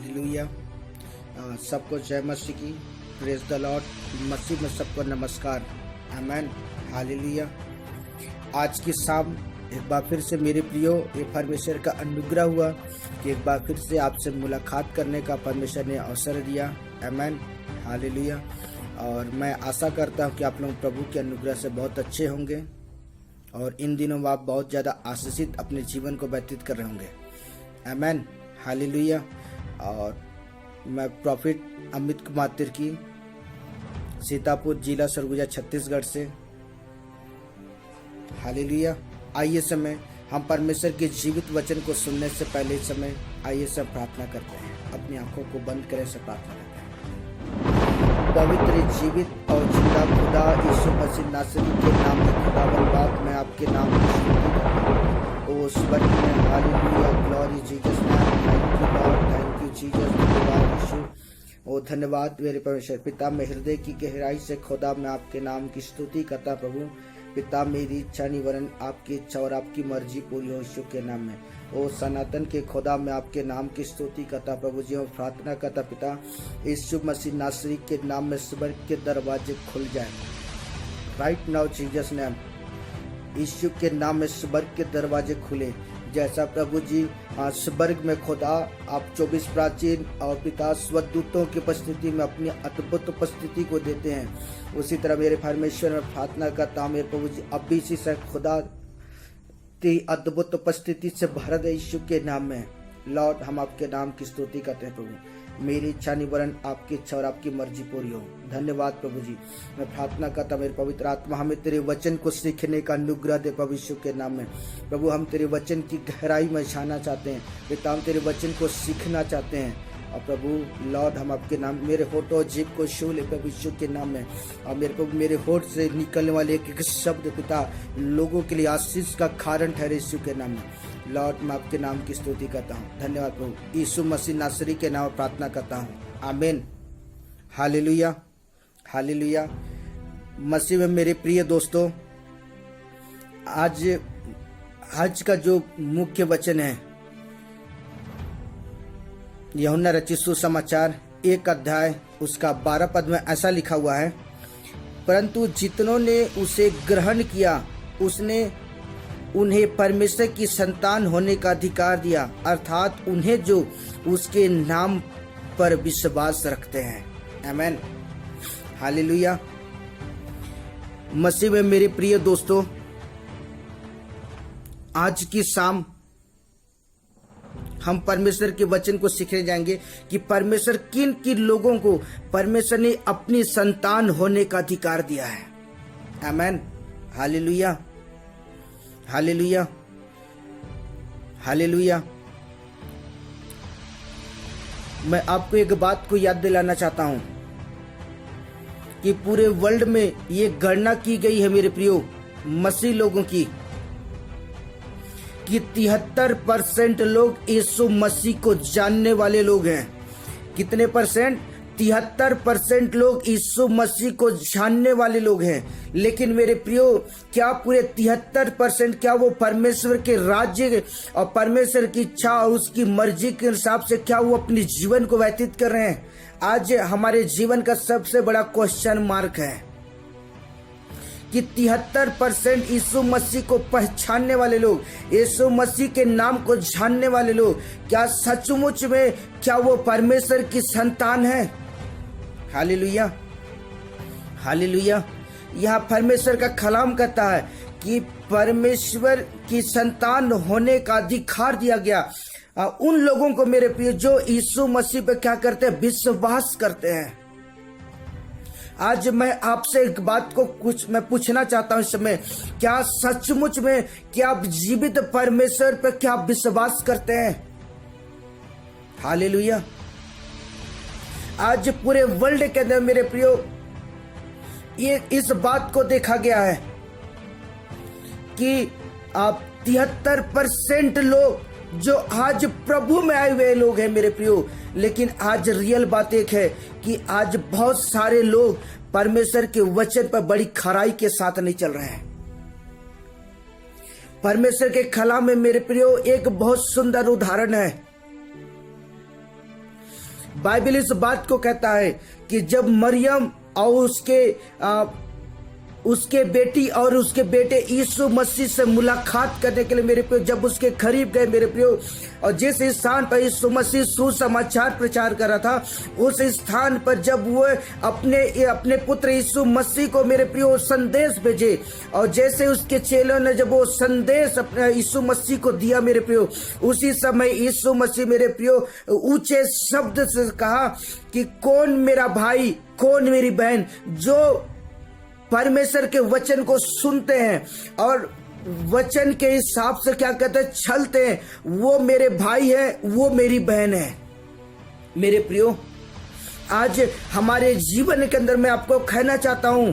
Hallelujah. सबको जय मसीह की, प्रेज द लॉर्ड। मसीह में सबको नमस्कार, आमेन, हालेलुया। आज की शाम एक बार फिर से मेरे प्रियो, ये परमेश्वर का अनुग्रह हुआ कि एक बार फिर से आपसे मुलाकात करने का परमेश्वर ने अवसर दिया, आमेन, हालेलुया। और मैं आशा करता हूँ कि आप लोग प्रभु के अनुग्रह से बहुत अच्छे होंगे और इन दिनों आप बहुत ज़्यादा आशीषित अपने जीवन को व्यतीत कर रहे होंगे, आमेन, हालेलुया। और मैं प्रॉफिट अमित कुमार तिर्की, सीतापुर जिला सरगुजा छत्तीसगढ़ से, हालेलुया। आइए समय हम परमेश्वर के जीवित वचन को सुनने से पहले समय आइए सब प्रार्थना करते हैं। अपनी आंखों को बंद करें, सब प्रार्थना करते हैं। पवित्र जीवित और जिंदा खुदा यीशु मसीह नासरी के नाम में खुदावंद बाप, मैं आपके नाम की स्तुति करता हूं। ओ स्वर्ग में hallelujah, glory Jesus name, thank you Lord, thank you Jesus, धन्यवाद यीशु। ओ धन्यवाद मेरे परमेश्वर पिता, मैं हृदय की गहराई से खुदा मैं आपके नाम की स्तुति करता प्रभु। पिता मेरी इच्छा निवरण आपकी इच्छा और आपकी मर्जी पूरी हो यीशु के नाम में। ओ सनातन के खुदा मैं आपके नाम की स्तुति करता प्रभु जी, और प्रार्थना करता पिता यीशु मसीह नासरी के नाम में स्वर्ग के दरवाजे खुल जाए राइट नाउ जीसस नेम। यीशु के नाम में स्वर्ग के दरवाजे खुले, जैसा प्रभु जी स्वर्ग में खुदा आप 24 प्राचीन और पिता स्वदूतों की उपस्थिति में अपनी अद्भुत उपस्थिति को देते हैं, उसी तरह मेरे परमेश्वर में प्रार्थना करता हूँ मेरे प्रभु जी, अब भी इसी से खुदा की अद्भुत उपस्थिति से भर दे यीशु के नाम में। लॉर्ड हम आपके नाम की स्तुति करते हैं प्रभु, मेरी इच्छा निवरण आपकी इच्छा और आपकी मर्जी पूरी हो। धन्यवाद प्रभु जी। मैं प्रार्थना करता मेरे पवित्र आत्मा हमें तेरे वचन को सीखने का अनुग्रह दे प्रभु यीशु के नाम में। प्रभु हम तेरे वचन की गहराई में जाना चाहते हैं पिता, हम तेरे वचन को सीखना चाहते हैं। और प्रभु लॉर्ड हम आपके नाम, मेरे होठ और जीभ को छू ले प्रभु यीशु के नाम में। और मेरे प्रभु मेरे होठ से निकलने वाले एक एक शब्द पिता लोगों के लिए आशीष का कारण ठहरे यीशु के नाम में। लॉर्ड मैं आपके नाम की स्तुति करता हूँ। धन्यवाद प्रभु, यीशु मसीह नासरी के नाम प्रार्थना करता हूँ, आमीन, हालेलुया, हालेलुया। मसीह में मेरे प्रिय दोस्तों, आज का जो मुख्य वचन है यूहन्ना रचित सुसमाचार 1 अध्याय उसका 12 पद में ऐसा लिखा हुआ है, परंतु जितनों ने उसे ग्रहण किया उसने उन्हें परमेश्वर की संतान होने का अधिकार दिया, अर्थात उन्हें जो उसके नाम पर विश्वास रखते हैं, आमीन, हालेलुया। मसीह में मेरे प्रिय दोस्तों, आज की शाम हम परमेश्वर के वचन को सीखने जाएंगे कि परमेश्वर किन किन लोगों को परमेश्वर ने अपनी संतान होने का अधिकार दिया है, आमीन, हालेलुया, हालेलुया, हालेलुया। मैं आपको एक बात को याद दिलाना चाहता हूं कि पूरे वर्ल्ड में ये गणना की गई है मेरे प्रियो मसीह लोगों की कि 73% लोग यीशु मसीह को जानने वाले लोग हैं। कितने परसेंट? 73% लोग यीशु मसीह को जानने वाले लोग हैं। लेकिन मेरे प्रियो, क्या पूरे 73% क्या वो परमेश्वर के राज्य और परमेश्वर की इच्छा और उसकी मर्जी के हिसाब से क्या वो अपने जीवन को व्यतीत कर रहे हैं? आज हमारे जीवन का सबसे बड़ा क्वेश्चन मार्क है कि 73% यीशु मसीह को पहचानने वाले लोग, यीशु मसीह के नाम को जानने वाले लोग, क्या सचमुच में क्या वो परमेश्वर की संतान है? Hallelujah, hallelujah. यह परमेश्वर का कलाम कहता है कि परमेश्वर की संतान होने का अधिकार दिया गया उन लोगों को मेरे प्रिय जो यीशु मसीह पे क्या करते हैं? विश्वास करते हैं। आज मैं आपसे एक बात को कुछ मैं पूछना चाहता हूं इस समय, क्या सचमुच में क्या आप जीवित परमेश्वर पर क्या विश्वास करते हैं? हालेलुया। आज पूरे वर्ल्ड के अंदर मेरे प्रियो ये इस बात को देखा गया है कि आप 73% लोग जो आज प्रभु में आए हुए लोग हैं मेरे प्रियो, लेकिन आज रियल बात एक है कि आज बहुत सारे लोग परमेश्वर के वचन पर बड़ी खराई के साथ नहीं चल रहे हैं। परमेश्वर के कलाम में मेरे प्रियो एक बहुत सुंदर उदाहरण है बाइबल इस बात को कहता है कि जब मरियम और उसके बेटी और उसके बेटे यीशु मसीह से मुलाकात करने के लिए मेरे प्रियो जब उसके करीब गए मेरे प्रियो, और जिस स्थान पर यीशु मसीह सुसमाचार प्रचार कर रहा था, उस स्थान पर जब वो अपने पुत्र यीशु मसीह को मेरे प्रियो संदेश भेजे, और जैसे उसके चेलों ने जब वो संदेश अपने यीशु मसीह को दिया मेरे प्रियो, उसी समय यीशु मसीह मेरे प्रियो ऊंचे शब्द से कहा कि कौन मेरा भाई, कौन मेरी बहन जो परमेश्वर के वचन को सुनते हैं और वचन के हिसाब से क्या कहते हैं चलते हैं, वो मेरे भाई है, वो मेरी बहन है। मेरे प्रियो, आज हमारे जीवन के अंदर मैं आपको कहना चाहता हूं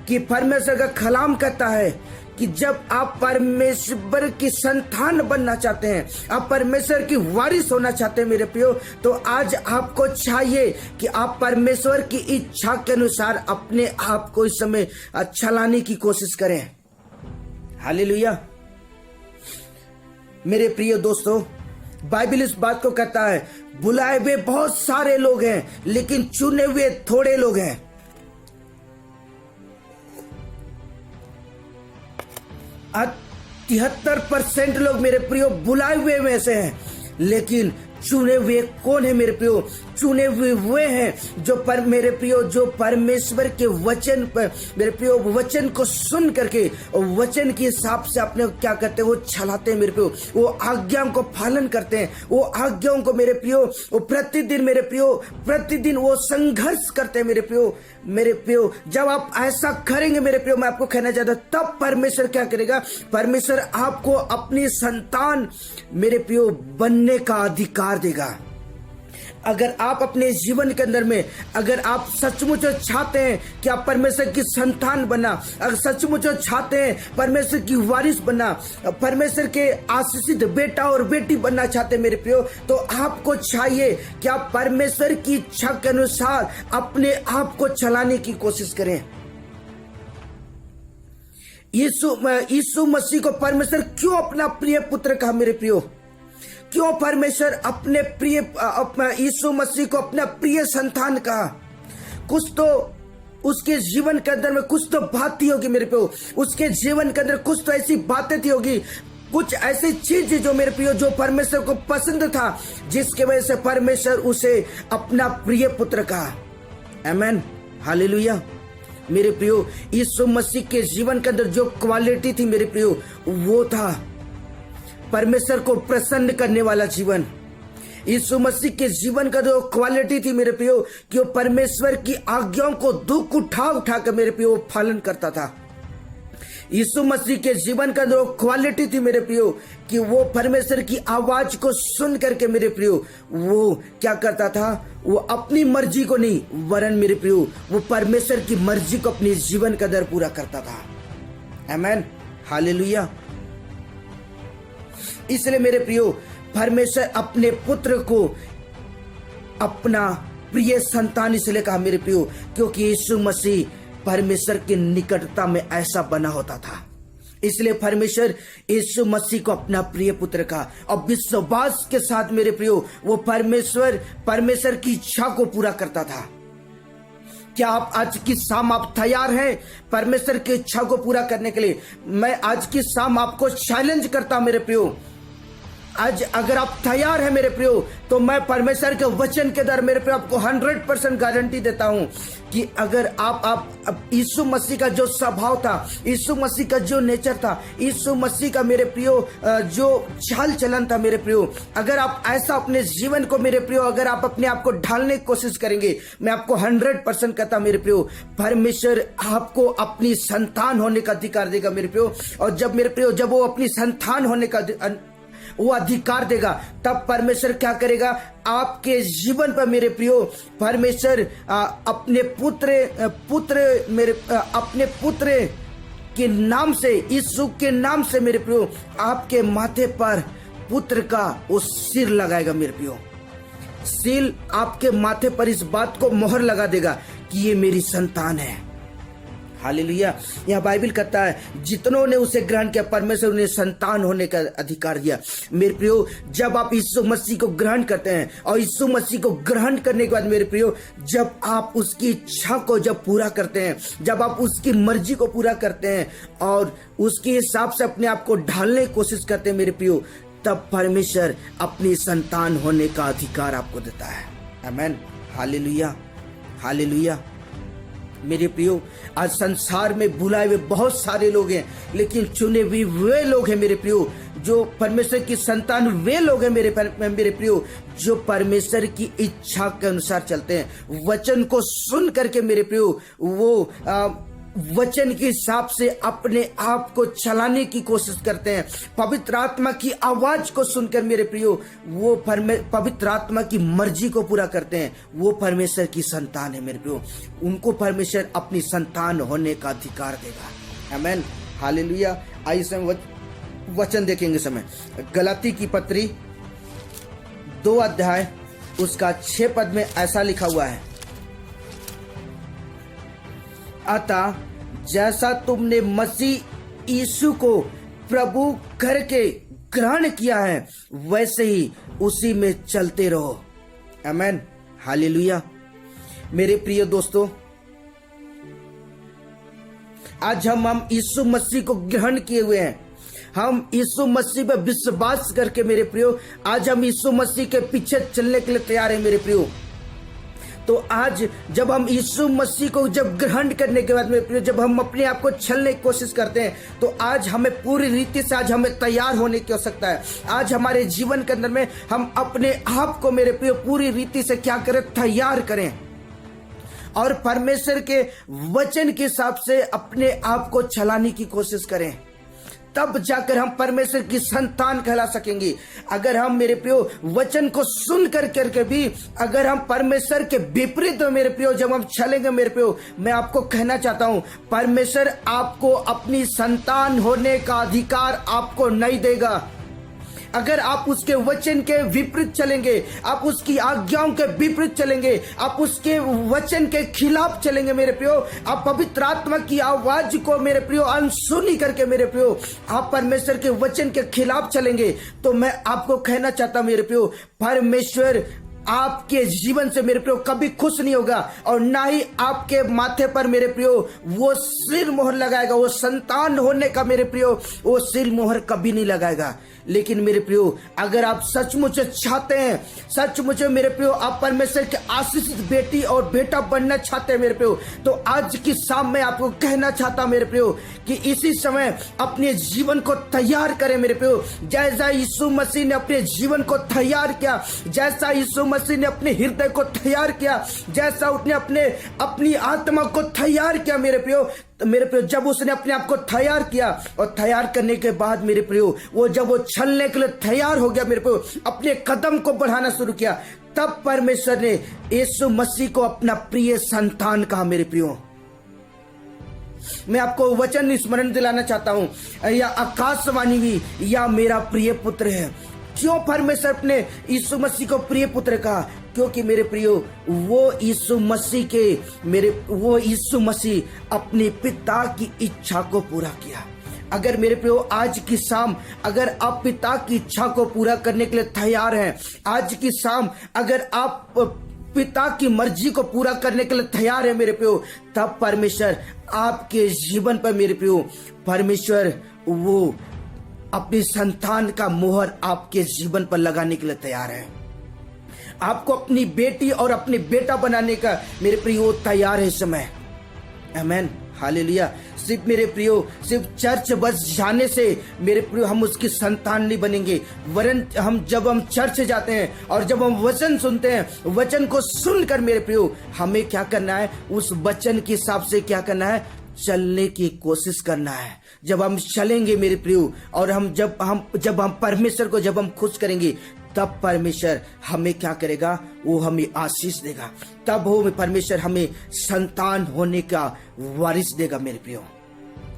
कि परमेश्वर का कलाम कहता है कि जब आप परमेश्वर की संतान बनना चाहते हैं, आप परमेश्वर की वारिस होना चाहते हैं मेरे प्रियो, तो आज आपको चाहिए कि आप परमेश्वर की इच्छा के अनुसार अपने आप को इस समय चलाने की कोशिश करें। हालेलुया। मेरे प्रिय दोस्तों, बाइबल इस बात को कहता है बुलाए हुए बहुत सारे लोग हैं लेकिन चुने हुए थोड़े लोग हैं। 73% लोग मेरे प्रियो बुलाए हुए में से हैं, लेकिन चुने हुए कौन है मेरे प्रियो? चुने हुए वे हैं जो मेरे प्रियो जो परमेश्वर के वचन पर मेरे प्रियो वचन को सुन करके और वचन के हिसाब से अपने क्या करते हैं, वो चलाते हैं मेरे प्रियो, वो आज्ञाओं को पालन करते हैं, वो आज्ञाओं को मेरे प्रियो वो प्रतिदिन मेरे प्रियो प्रतिदिन वो संघर्ष करते हैं मेरे प्रियो। मेरे प्रियो जब आप ऐसा करेंगे मेरे प्रियो, मैं आपको कहना चाहता तब परमेश्वर क्या करेगा, परमेश्वर आपको अपनी संतान मेरे प्रियो बनने का अधिकार देगा। अगर आप अपने जीवन के अंदर में अगर आप सचमुच चाहते हैं कि आप परमेश्वर की संतान बनना, अगर सचमुच चाहते हैं परमेश्वर की वारिस बनना, परमेश्वर के आशीषित बेटा और बेटी बनना चाहते हैं मेरे प्रियो, तो आपको चाहिए कि आप परमेश्वर की इच्छा के अनुसार अपने आप को चलाने की कोशिश करें। यीशु मसीह को परमेश्वर क्यों अपना प्रिय पुत्र कहा मेरे प्रियो? क्यों परमेश्वर अपने प्रिय यीशु मसीह को अपना प्रिय संतान कहा? कुछ तो उसके जीवन के अंदर में कुछ तो बात थी होगी मेरे प्रियो, उसके जीवन के अंदर कुछ तो ऐसी बातें थी होगी, कुछ ऐसी चीज जो मेरे प्रियो जो परमेश्वर को पसंद था, जिसके वजह से परमेश्वर उसे अपना प्रिय पुत्र कहा। आमीन, हालेलुया। मेरे प्रियो यीशु मसीह के जीवन के अंदर जो क्वालिटी थी मेरे प्रियो, वो था परमेश्वर को प्रसन्न करने वाला जीवन। यीशु मसीह के जीवन का जो क्वालिटी थी मेरे प्रियो कि वो परमेश्वर की आज्ञाओं को दुख उठा कर मेरे प्रियो पालन करता था। यीशु मसीह के जीवन का जो क्वालिटी थी मेरे प्रियो कि वो परमेश्वर की आवाज को सुन करके मेरे प्रियो वो क्या करता था, वो अपनी मर्जी को नहीं वरन मेरे प्रियो वो परमेश्वर की मर्जी को अपने जीवन के अंदर पूरा करता था। आमीन, हालेलुया। इसलिए मेरे प्रियो परमेश्वर अपने पुत्र को अपना प्रिय संतान इसलिए कहा मेरे प्रियो क्योंकि यीशु मसीह परमेश्वर की निकटता में ऐसा बना होता था। इसलिए परमेश्वर यीशु मसीह को अपना प्रिय पुत्र कहा और विश्वास के साथ मेरे प्रियो वो परमेश्वर की इच्छा को पूरा करता था। क्या आप आज की शाम आप तैयार हैं परमेश्वर की इच्छा को पूरा करने के लिए? मैं आज की शाम आपको चैलेंज करता हूं मेरे प्रियो, आज अगर आप तैयार हैं मेरे प्रियो तो मैं परमेश्वर के वचन के द्वारा मेरे प्रियो आपको 100% गारंटी देता हूं कि अगर आप यीशु मसीह का जो स्वभाव था, यीशु मसीह का जो नेचर था, यीशु मसीह का मेरे प्रियो जो चाल चलन था मेरे प्रियो, अगर आप ऐसा अपने जीवन को मेरे प्रियो अगर आप अपने आप को ढालने की कोशिश करेंगे, मैं आपको 100% कहता मेरे प्रियो परमेश्वर आपको अपनी संतान होने का अधिकार देगा मेरे प्रियो। और जब मेरे प्रियो जब वो अपनी संतान होने का वो अधिकार देगा तब परमेश्वर क्या करेगा, आपके जीवन पर मेरे प्रियो परमेश्वर अपने पुत्र के नाम से, यीशु के नाम से मेरे प्रियो आपके माथे पर पुत्र का वो सिर लगाएगा मेरे प्रियो। सिर आपके माथे पर इस बात को मोहर लगा देगा कि ये मेरी संतान है। हालेलुया। यह बाइबल कहता है जितनों ने उसे ग्रहण किया परमेश्वर उन्हें संतान होने का अधिकार दिया। मेरे प्रियो, जब आप यीशु मसीह को ग्रहण करते हैं और यीशु मसीह को ग्रहण करने के बाद मेरे प्रियो, जब आप उसकी इच्छा को जब पूरा करते हैं, जब आप उसकी मर्जी को पूरा करते हैं और उसके हिसाब से अपने आप को ढालने की कोशिश करते हैं मेरे प्रियो, तब परमेश्वर अपनी संतान होने का अधिकार आपको देता है। आमीन, हालेलुया, हालेलुया। मेरे प्रियो, आज संसार में बुलाए हुए बहुत सारे लोग हैं, लेकिन चुने हुए वे लोग हैं मेरे प्रियो जो परमेश्वर की संतान, वे लोग हैं मेरे प्रियो जो परमेश्वर की इच्छा के अनुसार चलते हैं। वचन को सुन करके मेरे प्रियो वो वचन के हिसाब से अपने आप को चलाने की कोशिश करते हैं। पवित्र आत्मा की आवाज को सुनकर मेरे प्रियो वो पवित्र आत्मा की मर्जी को पूरा करते हैं। वो परमेश्वर की संतान है मेरे प्रियो, उनको परमेश्वर अपनी संतान होने का अधिकार देगा। आमीन, हालेलुया। आइए समय वचन देखेंगे। समय गलाती की पत्री 2 अध्याय उसका 6 पद में ऐसा लिखा हुआ है, अतः जैसा तुमने मसीह यीशु को प्रभु करके ग्रहण किया है वैसे ही उसी में चलते रहो। आमीन, हालेलुया। मेरे प्रिय दोस्तों, आज हम यीशु मसीह को ग्रहण किए हुए हैं। हम यीशु मसीह पर विश्वास करके मेरे प्रियो आज हम यीशु मसीह के पीछे चलने के लिए तैयार हैं मेरे प्रियो। तो आज जब हम यीशु मसीह को जब ग्रहण करने के बाद मेरे प्रियो जब हम अपने आप को छलने की कोशिश करते हैं, तो आज हमें पूरी रीति से आज हमें तैयार होने की आवश्यकता है। आज हमारे जीवन के अंदर में हम अपने आप को मेरे प्रियो पूरी रीति से क्या करें, तैयार करें और परमेश्वर के वचन के हिसाब से अपने आप को चलाने की कोशिश करें। तब जाकर हम परमेश्वर की संतान कहला सकेंगे। अगर हम मेरे प्रियो वचन को सुन करके भी अगर हम परमेश्वर के विपरीत मेरे प्रियो जब हम चलेंगे मेरे प्रियो, मैं आपको कहना चाहता हूं परमेश्वर आपको अपनी संतान होने का अधिकार आपको नहीं देगा। अगर आप उसके वचन के विपरीत चलेंगे, आप उसकी आज्ञाओं के विपरीत चलेंगे, आप उसके वचन के खिलाफ चलेंगे मेरे प्रियो, आप पवित्र आत्मा की आवाज को मेरे प्रियो अनसुनी करके मेरे प्रियो आप परमेश्वर के वचन के खिलाफ चलेंगे, तो मैं आपको कहना चाहता हूं मेरे प्रियो परमेश्वर आपके जीवन से मेरे प्रियो कभी खुश नहीं होगा और ना ही आपके माथे पर मेरे प्रियो वो सिर मोहर लगाएगा। वो संतान होने का मेरे प्रियो वो सिर मोहर कभी नहीं लगाएगा। लेकिन मेरे प्रियो अगर आप सचमुच चाहते हैं, सचमुच मेरे प्रियो आप परमेश्वर के आशीषित बेटी और बेटा बनना चाहते हैं मेरे प्रियो, तो आज की शाम में आपको कहना चाहता मेरे प्रियो कि इसी समय अपने जीवन को तैयार करें मेरे प्रियो। जैसा यीशु मसीह ने अपने जीवन को तैयार किया, जैसा यीशु मसीह ने अपने हृदय को तैयार किया, जैसा उसने अपनी आत्मा को तैयार किया मेरे प्रियो, जब उसने अपने आप को तैयार किया और तैयार करने के बाद मेरे प्रियो वो जब वो चलने के लिए तैयार हो गया मेरे प्रियो, अपने कदम को बढ़ाना शुरू किया, तब परमेश्वर ने यीशु मसीह को अपना प्रिय संतान कहा मेरे प्रियो। मैं आपको वचन स्मरण दिलाना चाहता हूं, या आकाशवाणी भी या मेरा प्रिय पुत्र है। क्यों परमेश्वर अपने यीशु मसीह को प्रिय पुत्र कहा? क्योंकि मेरे प्रियो वो यीशु मसीह अपने पिता की इच्छा को पूरा किया। अगर मेरे प्रियो आज की शाम अगर आप पिता की इच्छा को पूरा करने के लिए तैयार हैं, आज की शाम अगर आप पिता की मर्जी को पूरा करने के लिए तैयार है मेरे प्रियो, तब परमेश्वर आपके जीवन पर मेरे प्रियो परमेश्वर वो अपनी संतान का मोहर आपके जीवन पर लगाने के लिए तैयार है। आपको अपनी बेटी और अपने बेटा बनाने का मेरे प्रियो तैयार है इस समय। आमीन, हालेलुया। सिर्फ मेरे प्रियो सिर्फ चर्च बस जाने से मेरे प्रियो हम उसकी संतान नहीं बनेंगे, वरन जब हम चर्च जाते हैं और जब हम वचन सुनते हैं, वचन को सुनकर मेरे प्रियो हमें क्या करना है, उस वचन के हिसाब से क्या करना है, चलने की कोशिश करना है। जब हम चलेंगे मेरे प्रियो और जब हम परमेश्वर को जब हम खुश करेंगे, तब परमेश्वर हमें क्या करेगा, वो हमें आशीष देगा। तब वो परमेश्वर हमें संतान होने का वारिस देगा मेरे प्रियो।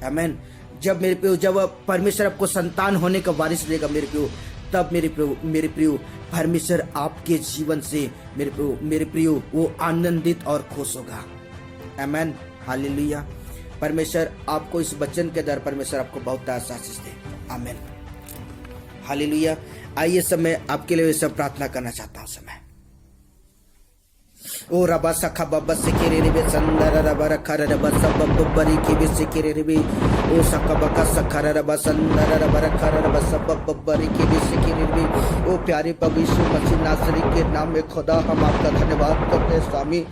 आमीन। जब मेरे प्रियो जब परमेश्वर आपको संतान होने का वारिस देगा मेरे प्रियो, तब मेरे प्रियो परमेश्वर आपके जीवन से मेरे प्रियो वो आनंदित और खुश होगा। आमीन, हालेलुया। परमेश्वर आपको इस वचन के द्वारा परमेश्वर आपको बहुत आशीष दे। आमीन, हालेलुया। आइए समय आपके लिए सब प्रार्थना करना चाहता हूँ। समय ओ रबा सखा बब्बा सिकेरे रे संदर रबा रखा रबा सब बब्बरी की भी सिकेरे रे ओ सखा बका सखा रबा संदर रबा रखा रबा सब बब्बरी की भी सिकेरे रे। ओ प्यारे प्रभु यीशु मसीह नासरी के नाम में खुदा हम आपका धन्यवाद करते हैं स्वामी।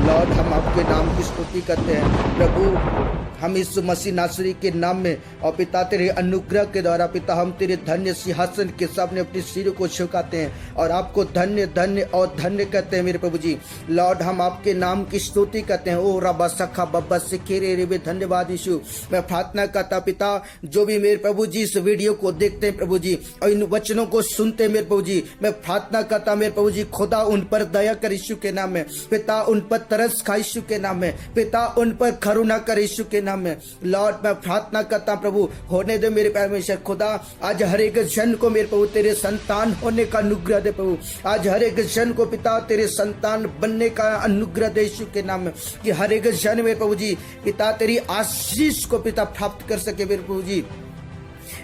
लॉर्ड हम आपके नाम की स्तुति करते हैं प्रभु। हम यीशु मसीह नासरी के नाम में और पिता तेरे अनुग्रह के द्वारा पिता हम तेरे धन्य सिंहासन के सामने अपने सिर को झुकाते हैं और आपको धन्य धन्य और धन्य कहते हैं मेरे प्रभु जी। लॉर्ड हम आपके नाम की स्तुति करते हैं। ओ रबा सखा बब्बा सिकेरे रे, धन्यवाद यीशु। मैं प्रार्थना करता पिता जो भी मेरे प्रभु जी इस वीडियो को देखते हैं प्रभु जी और इन वचनों को सुनते हैं मेरे प्रभु जी, मैं प्रार्थना करता मेरे प्रभु जी खुदा उन पर दया कर यीशु के नाम में। पिता उन पर तरस खा यीशु के नाम में। पिता उन पर करुणा कर यीशु के नाम में। लॉर्ड मैं प्रार्थना करता प्रभु होने दे मेरे परमेश्वर खुदा आज हर एक जन को मेरे प्रभु तेरे संतान होने का अनुग्रह दे प्रभु। आज हर एक जन को पिता तेरे संतान बनने का अनुग्रह दे यीशु के नाम में, कि हर एक जन मेरे प्रभु जी पिता तेरी आशीष को पिता प्राप्त कर सके मेरे प्रभु जी।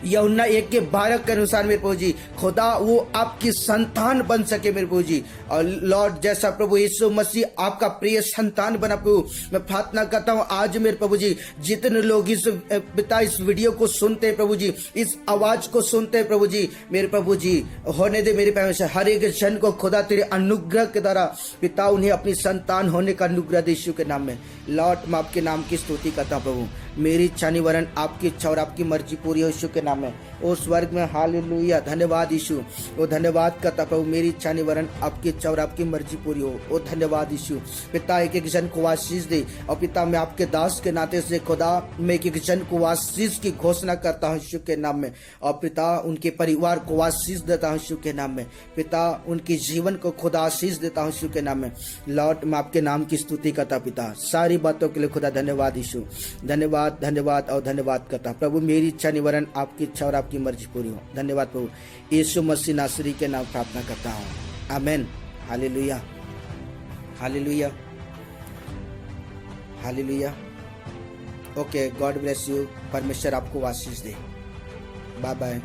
यूहन्ना 1:12 के अनुसार मेरे प्रभु जी खुदा वो आपकी संतान बन सके मेरे प्रभु जी। और लॉर्ड जैसा प्रभु यीशु मसीह आपका प्रिय संतान बना प्रभु, मैं प्रार्थना करता हूँ आज मेरे प्रभु जी जितने लोग इस पिता इस वीडियो को सुनते हैं प्रभु जी, इस आवाज को सुनते हैं प्रभु जी, मेरे प्रभु जी होने दे मेरे परमेश्वर हर एक जन को खुदा तेरे अनुग्रह के द्वारा पिता उन्हें अपनी संतान होने का अनुग्रह दे यीशु के नाम में। लॉर्ड मैं आपके नाम की स्तुति करता हूँ प्रभु। मेरी इच्छा नहीं वरन आपकी इच्छा और आपकी मर्जी पूरी हो यीशु के नाम में। ओ स्वर्ग में हालेलुया, धन्यवाद यीशु। ओ धन्यवाद करता प्रभु, मेरी इच्छा नहीं वरन आपकी इच्छा और आपकी मर्जी पूरी हो। ओ धन्यवाद यीशु। पिता एक एक जन को आशीष दे और पिता मैं आपके दास के नाते से खुदा मैं एक एक जन को आशीष की घोषणा करता हूँ यीशु के नाम में। और पिता उनके परिवार को आशीष देता हूँ यीशु के नाम में। पिता उनके जीवन को खुदा आशीष देता हूँ यीशु के नाम में। लॉर्ड मैं आपके नाम की स्तुति करता पिता सारी बातों के लिए खुदा धन्यवाद यीशु। धन्यवाद धन्यवाद और धन्यवाद करता प्रभु। मेरी इच्छा नहीं वरन आपकी इच्छा और आपकी मर्जी पूरी हो। धन्यवाद प्रभु, यीशु मसीह नासरी के नाम प्रार्थना करता हूँ, amen. Hallelujah hallelujah hallelujah. Okay, God bless you. परमेश्वर आपको आशीष दे। Bye bye.